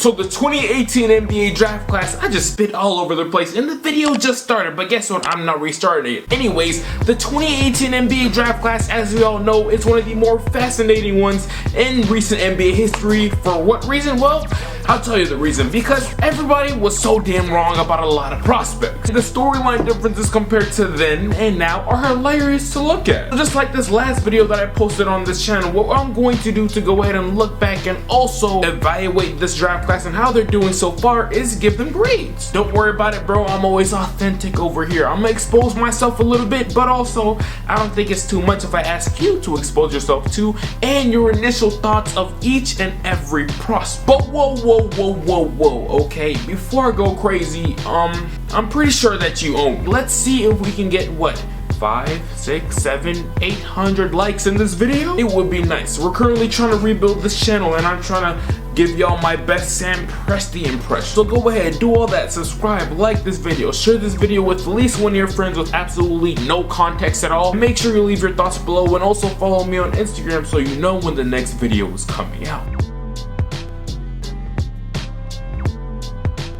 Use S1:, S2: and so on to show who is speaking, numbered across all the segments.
S1: So the 2018 NBA draft class, I just spit all over the place and the video just started, but guess what, I'm not restarting it. Anyways, the 2018 NBA draft class, as we all know, is one of the more fascinating ones in recent NBA history. For what reason? Well, I'll tell you the reason. Because everybody was so damn wrong about a lot of prospects. The storyline differences compared to then and now are hilarious to look at. Just like this last video that I posted on this channel, what I'm going to do to go ahead and look back and also evaluate this draft class and how they're doing so far is give them grades. Don't worry about it, bro. I'm always authentic over here. I'm gonna expose myself a little bit, but also I don't think it's too much if I ask you to expose yourself to and your initial thoughts of each and every prospect. But whoa, okay, before I go crazy, I'm pretty sure that you own. Let's see if we can get what, 5, 6, 7, 800 likes in this video? It would be nice. We're currently trying to rebuild this channel and I'm trying to give y'all my best Sam Presti impression. So go ahead, do all that, subscribe, like this video, share this video with at least one of your friends with absolutely no context at all. Make sure you leave your thoughts below and also follow me on Instagram so you know when the next video is coming out.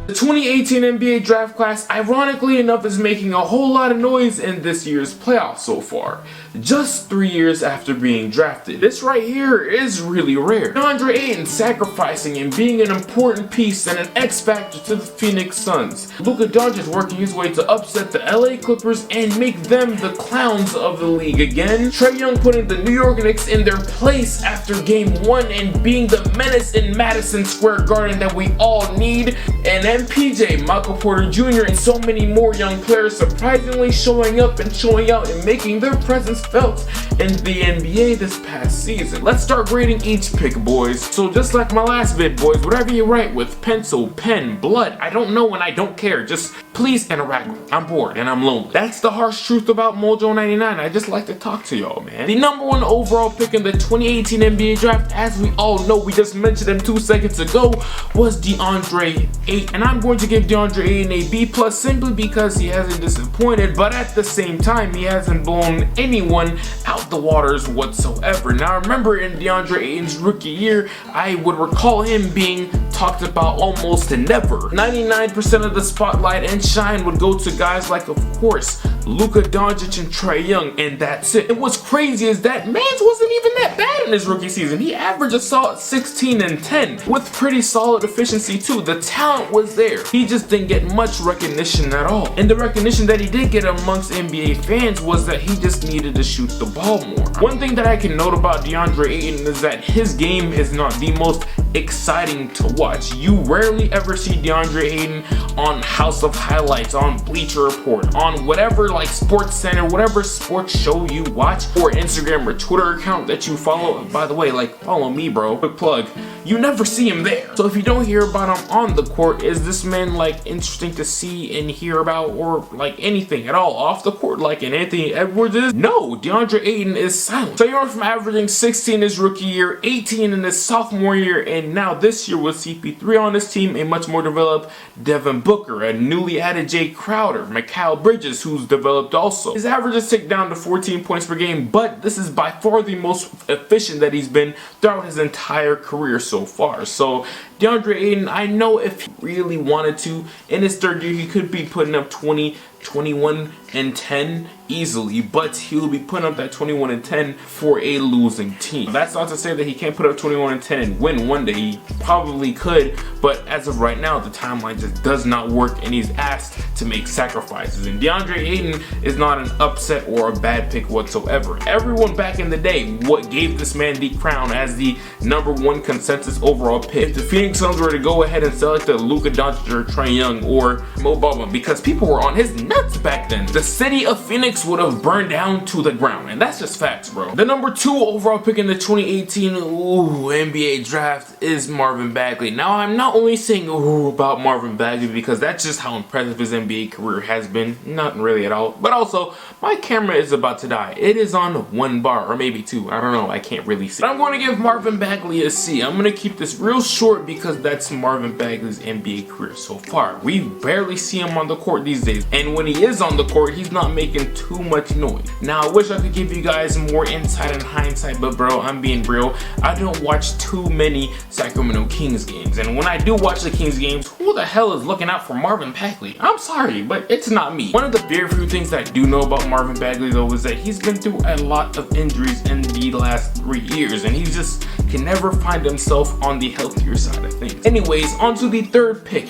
S1: The 2018 NBA draft class, ironically enough, is making a whole lot of noise in this year's playoffs so far. Just 3 years after being drafted. This right here is really rare. DeAndre Ayden sacrificing and being an important piece and an X factor to the Phoenix Suns. Luka Doncic working his way to upset the LA Clippers and make them the clowns of the league again. Trey Young putting the New York Knicks in their place after game 1 and being the menace in Madison Square Garden that we all need. And MPJ, Michael Porter Jr. and so many more young players surprisingly showing up and showing out and making their presence felt in the NBA this past season. Let's start grading each pick, boys. So just like my last vid, boys, whatever you write with pencil, pen, blood, I don't know and I don't care. Just please interact with me. I'm bored and I'm lonely. That's the harsh truth about Mojo 99. I just like to talk to y'all, man. The #1 overall pick in the 2018 NBA draft, as we all know, we just mentioned him 2 seconds ago, was DeAndre Ayden. And I'm going to give DeAndre Ayden a B+ simply because he hasn't disappointed, but at the same time, he hasn't blown anyone out the waters whatsoever. Now remember, in DeAndre Ayden's rookie year, I would recall him being talked about almost never. 99% of the spotlight and shine would go to guys like, of course, Luka Doncic and Trey Young, and that's it. And what's crazy is that Mans wasn't even that bad in his rookie season. He averaged a solid 16 and 10 with pretty solid efficiency too. The talent was there. He just didn't get much recognition at all. And the recognition that he did get amongst NBA fans was that he just needed to shoot the ball more. One thing that I can note about DeAndre Ayden is that his game is not the most exciting to watch. You rarely ever see DeAndre Ayden on House of Highlights, on Bleacher Report, on whatever like Sports Center, whatever sports show you watch, or Instagram or Twitter account that you follow. By the way, like, follow me, bro. Quick plug. You never see him there. So if you don't hear about him on the court, is this man like interesting to see and hear about, or like anything at all off the court like an Anthony Edwards is? No, DeAndre Ayden is silent. So he went from averaging 16 his rookie year, 18 in his sophomore year, and now this year with CP3 on his team, a much more developed Devin Booker, a newly added Jay Crowder, Mikal Bridges, who's developed also. His averages ticked down to 14 points per game, but this is by far the most efficient that he's been throughout his entire career so far. So DeAndre Ayden, I know if he really wanted to, in his third year, he could be putting up 20, 21, and 10 easily, but he'll be putting up that 21 and 10 for a losing team. That's not to say that he can't put up 21 and 10 and win one day. He probably could, but as of right now, the timeline just does not work, and he's asked to make sacrifices. And DeAndre Ayden is not an upset or a bad pick whatsoever. Everyone back in the day, what gave this man the crown as the #1 consensus overall pick? If the Phoenix Suns were to go ahead and select a Luka Doncic or Trey Young or Mo Bamba, because people were on his nuts back then, the city of Phoenix would have burned down to the ground, and that's just facts, bro. The #2 overall pick in the 2018 NBA draft is Marvin Bagley. Now, I'm not only saying about Marvin Bagley because that's just how impressive his NBA career has been, not really at all, but also my camera is about to die. It is on 1 bar or maybe 2. I don't know. I can't really see. But I'm going to give Marvin Bagley a C. I'm going to keep this real short because that's Marvin Bagley's NBA career so far. We barely see him on the court these days, and when he is on the court, he's not making too much noise. Now, I wish I could give you guys more insight and hindsight, but bro, I'm being real. I don't watch too many Sacramento Kings games, and when I do watch the Kings games, who the hell is looking out for Marvin Bagley? I'm sorry, but it's not me. One of the very few things that I do know about Marvin Bagley though is that he's been through a lot of injuries in the last 3 years, and he just can never find himself on the healthier side of things. Anyways, on to the third pick.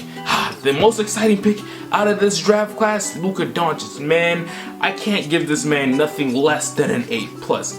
S1: The most exciting pick out of this draft class, Luka Doncic. Man, I can't give this man nothing less than an A+.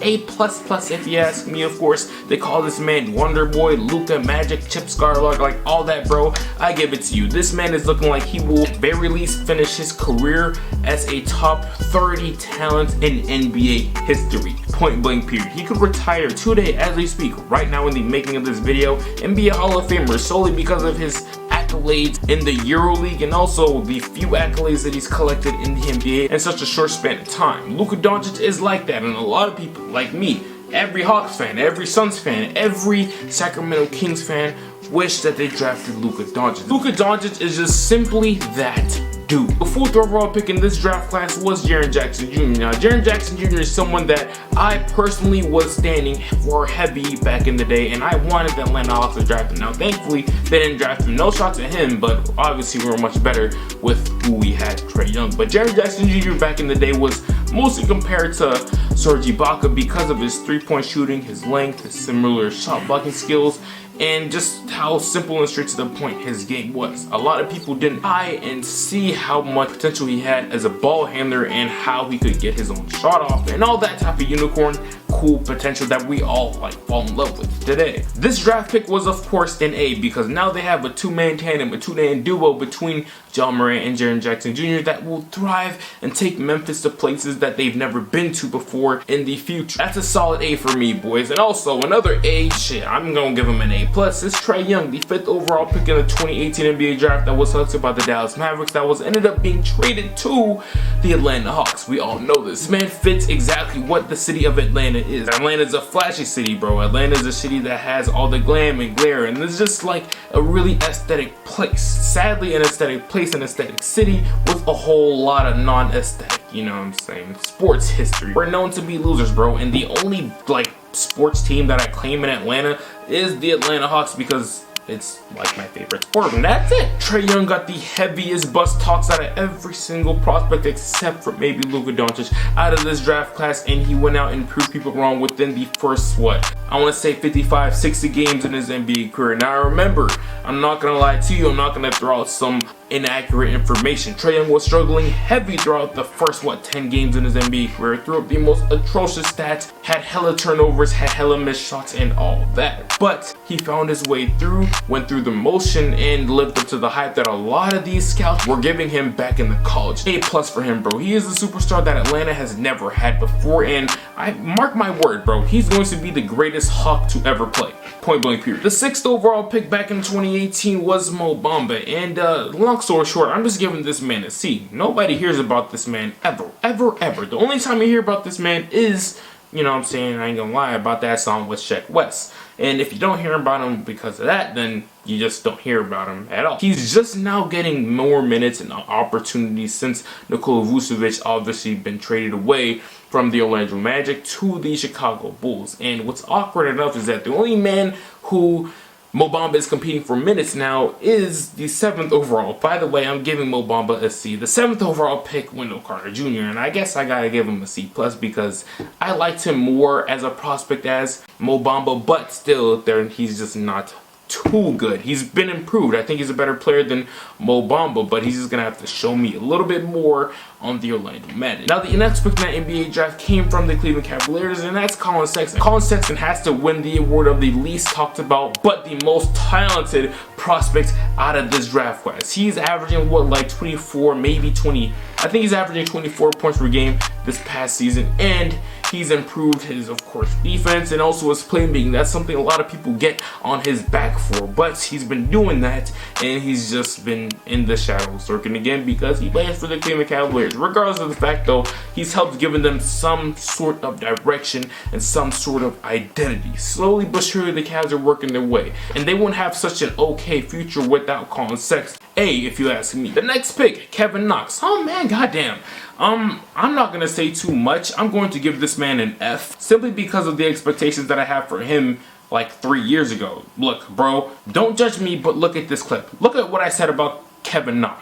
S1: A++ if you ask me, of course. They call this man Wonder Boy, Luka, Magic, Chip Scarlett, like all that, bro. I give it to you. This man is looking like he will at very least finish his career as a top 30 talent in NBA history. Point blank period. He could retire today as we speak, right now in the making of this video, and be a Hall of Famer solely because of his accolades in the EuroLeague and also the few accolades that he's collected in the NBA in such a short span of time. Luka Doncic is like that, and a lot of people like me, every Hawks fan, every Suns fan, every Sacramento Kings fan wish that they drafted Luka Doncic. Luka Doncic is just simply that dude. The fourth overall pick in this draft class was Jaren Jackson Jr. Now, Jaren Jackson Jr. is someone that I personally was standing for heavy back in the day, and I wanted the Atlanta Hawks to draft him. Now, thankfully, they didn't draft him. No shots at him, but obviously we were much better with who we had, Trey Young. But Jaren Jackson Jr. back in the day was mostly compared to Serge Ibaka because of his three-point shooting, his length, his similar shot blocking skills, and just how simple and straight to the point his game was. A lot of people didn't eye and see how much potential he had as a ball handler and how he could get his own shot off and all that type of unicorn cool potential that we all like fall in love with today. This draft pick was of course an A because now they have a two-man tandem, a two-man duo between Ja Morant and Jaren Jackson Jr. that will thrive and take Memphis to places that they've never been to before in the future. That's a solid A for me, boys. And also another A, shit, I'm gonna give him an A+. Is Trey Young, the 5th overall pick in the 2018 NBA draft that was selected by the Dallas Mavericks that was ended up being traded to the Atlanta Hawks. We all know this. Man fits exactly what the city of Atlanta is. Atlanta's a flashy city, bro. Atlanta's a city that has all the glam and glare, and it's just like a really aesthetic place. Sadly, an aesthetic place, an aesthetic city with a whole lot of non-aesthetic, you know what I'm saying, sports history. We're known to be losers, bro, and the only like sports team that I claim in Atlanta is the Atlanta Hawks because it's like my favorite sport, and that's it. Trey Young got the heaviest bust talks out of every single prospect except for maybe Luka Doncic out of this draft class, and he went out and proved people wrong within the first, I want to say 55, 60 games in his NBA career. Now remember, I'm not going to lie to you, I'm not going to throw out some inaccurate information. Trey Young was struggling heavy throughout the first 10 games in his NBA career, threw up the most atrocious stats, had hella turnovers, had hella missed shots and all that, but he found his way through, went through the motion and lived up to the hype that a lot of these scouts were giving him back in the college. A+ for him, bro. He is the superstar that Atlanta has never had before, and I mark my word, bro, he's going to be the greatest Hawk to ever play. Point blank period. The 6th overall pick back in 2018 was Mo Bamba, and long story short, I'm just giving this man a C. Nobody hears about this man ever. The only time you hear about this man is, you know what I'm saying, I ain't gonna lie, about that song with Sheck West. And if you don't hear about him because of that, then you just don't hear about him at all. He's just now getting more minutes and opportunities since Nikola Vucevic obviously been traded away from the Orlando Magic to the Chicago Bulls. And what's awkward enough is that the only man who Mo Bamba is competing for minutes now is the 7th overall. By the way, I'm giving Mo Bamba a C. The 7th overall pick, Wendell Carter Jr., and I guess I gotta give him a C+ because I liked him more as a prospect as Mo Bamba, but still, he's just not too good. He's been improved. I think he's a better player than Mo Bamba, but he's just gonna have to show me a little bit more on the Orlando Magic. Now, the next pick in that NBA draft came from the Cleveland Cavaliers, and that's Collin Sexton. Collin Sexton has to win the award of the least talked about but the most talented prospect out of this draft class. He's averaging what, like 24, maybe 20. I think he's averaging 24 points per game this past season, and he's improved his, of course, defense and also his playmaking. That's something a lot of people get on his back for, but he's been doing that, and he's just been in the shadows lurking again because he plays for the Cleveland Cavaliers. Regardless of the fact, though, he's helped giving them some sort of direction and some sort of identity. Slowly but surely, the Cavs are working their way, and they won't have such an okay future without Collin Sexton. If you ask me. The next pick, Kevin Knox. Oh man, goddamn. I'm not gonna say too much. I'm going to give this man an F simply because of the expectations that I have for him like 3 years ago. Look, bro, don't judge me, but look at this clip. Look at what I said about Kevin Knox.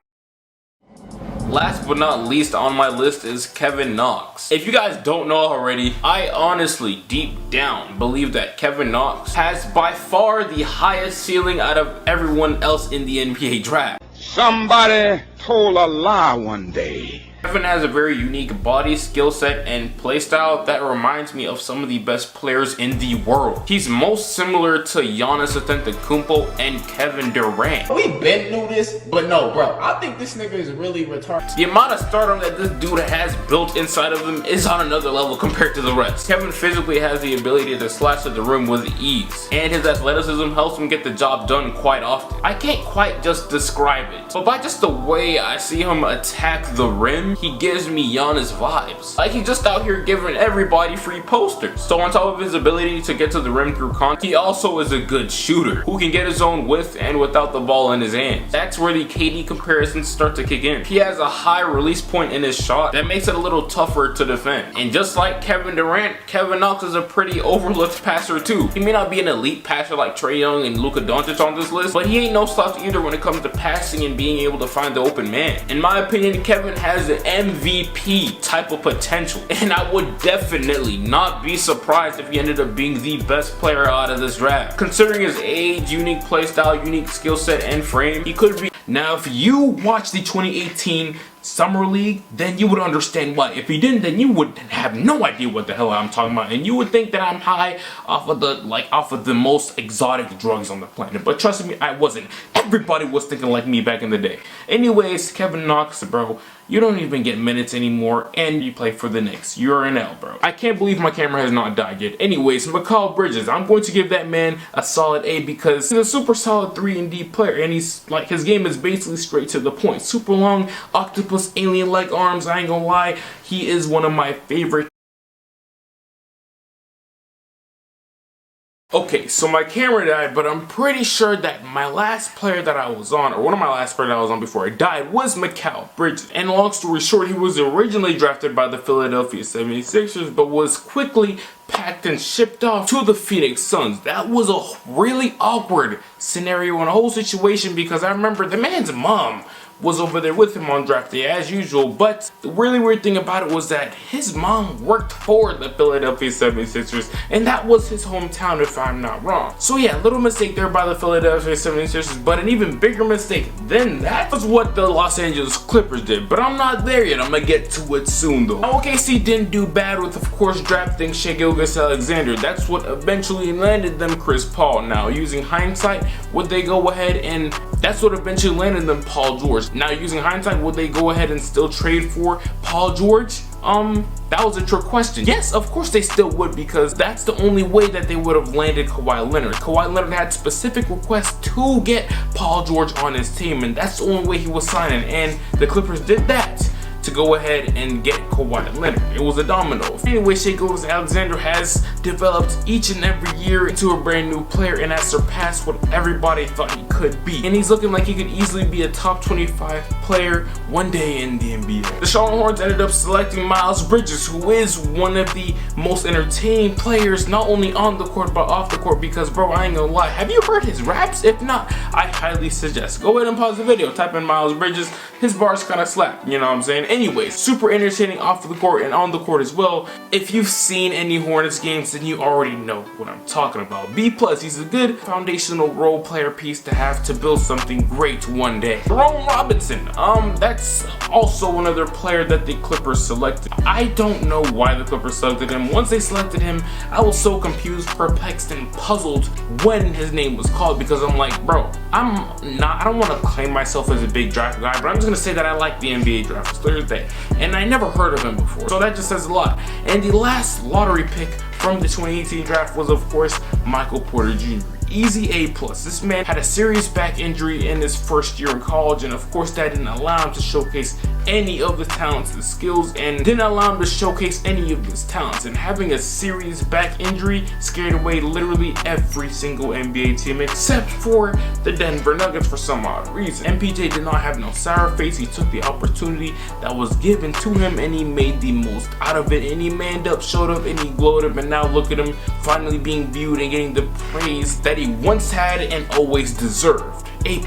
S1: Last but not least on my list is Kevin Knox. If you guys don't know already, I honestly, deep down, believe that Kevin Knox has by far the highest ceiling out of everyone else in the NBA draft.
S2: Somebody told a lie one day.
S1: Kevin has a very unique body, skill set, and playstyle that reminds me of some of the best players in the world. He's most similar to Giannis Antetokounmpo and Kevin Durant.
S3: We been knew this, but no, bro. I think this nigga is really retarded.
S1: The amount of stardom that this dude has built inside of him is on another level compared to the rest. Kevin physically has the ability to slash at the rim with ease, and his athleticism helps him get the job done quite often. I can't quite just describe it, but by just the way I see him attack the rim, he gives me Giannis vibes. Like he's just out here giving everybody free posters. So on top of his ability to get to the rim through contact, he also is a good shooter who can get his own with and without the ball in his hands. That's where the KD comparisons start to kick in. He has a high release point in his shot that makes it a little tougher to defend. And just like Kevin Durant, Kevin Knox is a pretty overlooked passer too. He may not be an elite passer like Trey Young and Luka Doncic on this list, but he ain't no slouch either when it comes to passing and being able to find the open man. In my opinion, Kevin has an MVP type of potential, and I would definitely not be surprised if he ended up being the best player out of this draft. Considering his age, unique playstyle, unique skill set, and frame, he could be. Now, if you watch the 2018 Summer League, then you would understand why. If you didn't, then you would have no idea what the hell I'm talking about, and you would think that I'm high off of the most exotic drugs on the planet. But trust me, I wasn't. Everybody was thinking like me back in the day. Anyways, Kevin Knox, bro, you don't even get minutes anymore, and you play for the Knicks. You're an L, bro. I can't believe my camera has not died yet. Anyways, Mikal Bridges, I'm going to give that man a solid A because he's a super solid 3-and-D player, and he's like, his game is basically straight to the point. Super long, octopus, alien-like arms. I ain't gonna lie, he is one of my favorite. Okay, so my camera died, but I'm pretty sure that my last player that I was on, or one of my last players that I was on before I died, was Mikal Bridges. And long story short, he was originally drafted by the Philadelphia 76ers, but was quickly packed and shipped off to the Phoenix Suns. That was a really awkward scenario and a whole situation because I remember the man's mom was over there with him on draft day as usual, but the really weird thing about it was that his mom worked for the Philadelphia 76ers, and that was his hometown if I'm not wrong. So yeah, little mistake there by the Philadelphia 76ers, but an even bigger mistake than that was what the Los Angeles Clippers did, but I'm not there yet. I'm gonna get to it soon though. OKC didn't do bad with, of course, drafting Shai Gilgeous-Alexander. That's what eventually landed them Chris Paul. Now, using hindsight, would they go ahead and that's what eventually landed them Paul George. Now, using hindsight, would they go ahead and still trade for Paul George? That was a trick question. Yes, of course they still would, because that's the only way that they would have landed Kawhi Leonard. Kawhi Leonard had specific requests to get Paul George on his team, and that's the only way he was signing, and the Clippers did that to go ahead and get Kawhi Leonard. It was a domino. Anyway, Shai Gilgeous-Alexander has developed each and every year into a brand new player and has surpassed what everybody thought he could be. And he's looking like he could easily be a top 25 player one day in the NBA. The Charlotte Hornets ended up selecting Miles Bridges, who is one of the most entertaining players, not only on the court but off the court, because bro, I ain't gonna lie, have you heard his raps? If not, I highly suggest go ahead and pause the video, type in Miles Bridges. His bars kind of slap, you know what I'm saying? Anyways, super entertaining off the court and on the court as well. If you've seen any Hornets games, then you already know what I'm talking about. B+, he's a good foundational role player piece to have to build something great one day. Jerome Robinson, that's also another player that the Clippers selected. I don't know why the Clippers selected him. Once they selected him, I was so confused, perplexed, and puzzled when his name was called, because I'm like, bro, I don't want to claim myself as a big draft guy, but I'm just gonna say that I like the NBA draft. It's Thursday, and I never heard of him before, so that just says a lot. And the last lottery pick from the 2018 draft was, of course, Michael Porter Jr. Easy A+. This man had a serious back injury in his first year in college, and of course that didn't allow him to showcase any of the talents and skills, and didn't allow him to showcase any of his talents. And having a serious back injury scared away literally every single NBA team except for the Denver Nuggets for some odd reason. MPJ did not have no sour face. He took the opportunity that was given to him and he made the most out of it, and he manned up, showed up, and he glowed up, and now look at him finally being viewed and getting the praise that he once had and always deserved. A+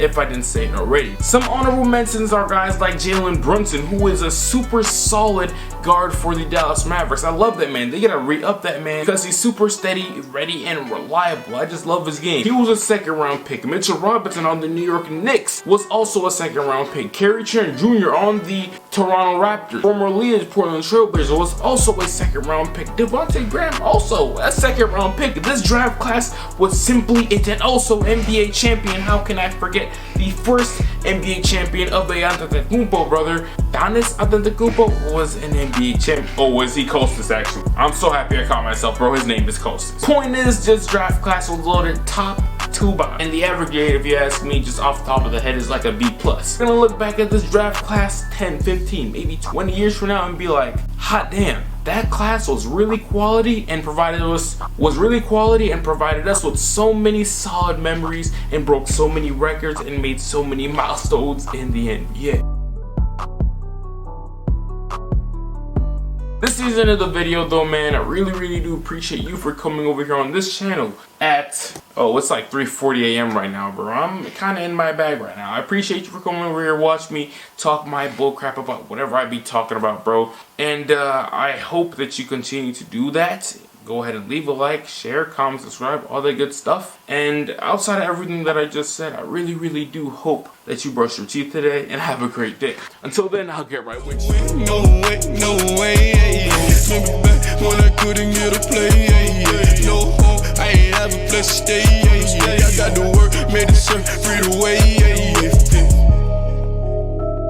S1: if I didn't say it already. Some honorable mentions are guys like Jalen Brunson, who is a super solid guard for the Dallas Mavericks. I love that man. They gotta re-up that man because he's super steady, ready, and reliable. I just love his game. He was a second round pick. Mitchell Robinson on the New York Knicks was also a second round pick. Kerry Trent Jr. on the Toronto Raptors, formerly a Portland Trailblazer, was also a second round pick. Devontae Graham also a second round pick. This draft class was simply it, and also NBA champion. How can I forget the first NBA champion of the Antetokounmpo brother? Giannis Antetokounmpo was an NBA champion. Oh, was he Costas actually? I'm so happy I caught myself, bro. His name is Costas. Point is, this draft class was loaded top to bottom, and the average grade, if you ask me, just off the top of the head, is like a B+. I'm gonna look back at this draft class 10, 15, maybe 20 years from now and be like, hot damn, that class was really quality and provided us with so many solid memories and broke so many records and made so many milestones in the NBA. This season of the video though, man, I really do appreciate you for coming over here on this channel at, oh, it's like 3:40 a.m. right now, bro. I'm kind of in my bag right now. I appreciate you for coming over here, watch me talk my bullcrap about whatever I be talking about, bro. And I hope that you continue to do that. Go ahead and leave a like, share, comment, subscribe, all that good stuff. And outside of everything that I just said, I really do hope that you brush your teeth today and have a great day. Until then, I'll get right with you.
S4: No way, remember back when I couldn't get a play, no home, I ain't have a place to stay, I got to work, made it certain free the way,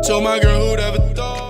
S4: Told my girl who'd ever thought.